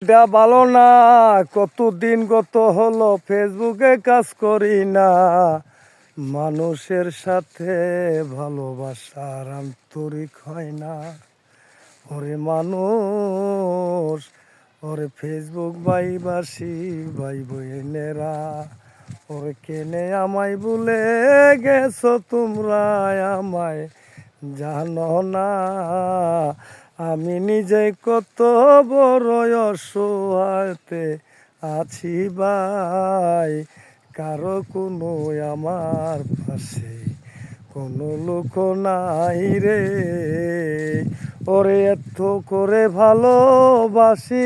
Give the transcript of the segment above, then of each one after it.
এটা ভালো না। কতদিন গত হলো ফেসবুকে কাজ করি না। মানুষের সাথে ভালোবাসার আন্তরিক হয় না। ওরে মানুষ, ওরে ফেসবুক ভাইবাসী ভাই বোনেরা, ওরে কেনে আমায় ভুলে গেছো তোমরা, আমায় জানো না। আমি নিজে কত বড় অসহায়তে আছি ভাই, কারো কোনো আমার পাশে কোনো লোক নাই রে। ওরে এত করে ভালোবাসি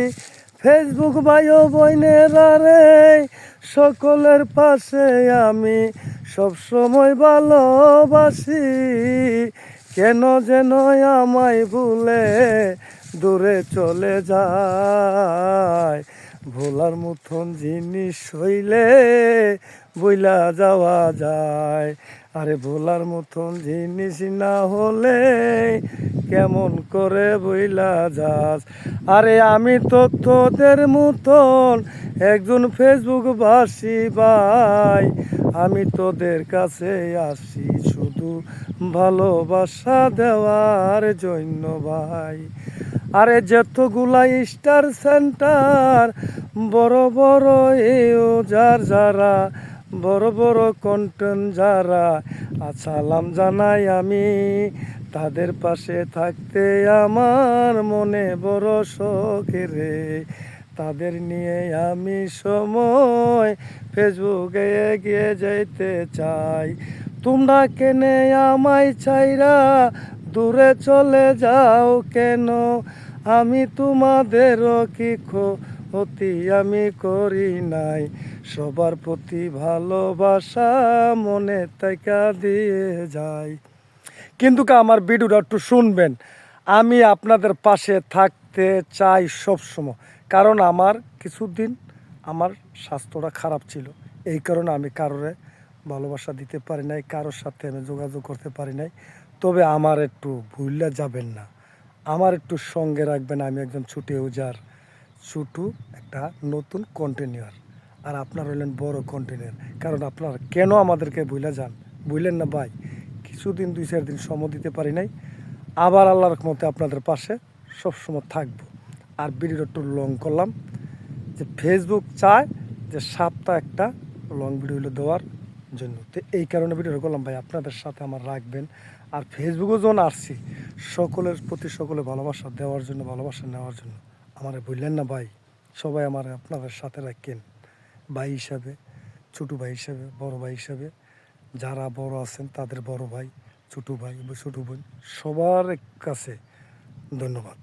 ফেসবুক ভাই ও বোনেরা রে, সকলের পাশে আমি সবসময় ভালোবাসি। কেন যেন আমায় ভুলে দূরে চলে যায়। ভোলার মতন জিনিস হইলে বইলা যাওয়া যায়, আরে ভোলার মতন জিনিস না হলে কেমন করে বইলা যাস। আরে আমি তো তোদের মতন একজন ফেসবুক বাসী ভাই, আমি তোদের কাছে আসি শুধু ভালোবাসা দেওয়ার জন্য ভাই। আরে যতগুলা স্টার সেন্টার বড় বড় যারা বড় বড় কন্টেন্ট যারা সালাম জানাই আমি, তাদের পাশে থাকতে আমার মনে বড় শখ রে। তাদের নিয়ে আমি সময় ফেসবুকে এগিয়ে যেতে চাই। তোমরা কেনে আমায় চাইরা দূরে চলে যাও কেন? আমি তোমাদেরও কি ক্ষতি আমি করি নাই, সবার প্রতি ভালোবাসা মনে থেকে দিয়ে যাই। কিন্তু আমার ভিডিওটা একটু শুনবেন। আমি আপনাদের পাশে থাকতে চাই সবসময়, কারণ আমার কিছুদিন আমার স্বাস্থ্যটা খারাপ ছিল। এই কারণে আমি কারোরে ভালোবাসা দিতে পারি নাই, কারোর সাথে আমি যোগাযোগ করতে পারি নাই। তবে আমার একটু ভুললে যাবেন না, আমার একটু সঙ্গে রাখবেন। আমি একজন ছোটো ইউজার, ছোটো একটা নতুন কন্টেনিউয়ার, আর আপনার হলেন বড় কন্টেনিউয়ার। কারণ আপনারা কেন আমাদেরকে ভুলে যান? ভুলেন না ভাই, কিছুদিন 2-4 দিন সময় দিতে পারি নাই, আবার আল্লাহর রহমতে আপনাদের পাশে সবসময় থাকবো। আর ভিডিওটা একটু লং করলাম, যে ফেসবুক চায় যে সপ্তাহে একটা লং ভিডিও দেওয়ার জন্য, তো এই কারণে ভিডিওটা করলাম ভাই। আপনাদের সাথে আমার রাখবেন। আর ফেসবুকেও যখন আসছি সকলের প্রতি সকলে ভালোবাসা দেওয়ার জন্য, ভালোবাসা নেওয়ার জন্য, আমারে বললেন না ভাই। সবাই আমার আপনাদের সাথে রাখেন ভাই হিসাবে, ছোটো ভাই হিসাবে, বড় ভাই হিসাবে। যারা বড় আছেন তাদের বড় ভাই, ছোটো ভাই, ছোটো বোন, সবার কাছে ধন্যবাদ।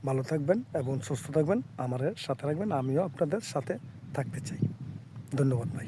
ভালো থাকবেন এবং সুস্থ থাকবেন, আমার সাথে রাখবেন। আমিও আপনাদের সাথে থাকতে চাই। ধন্যবাদ ভাই।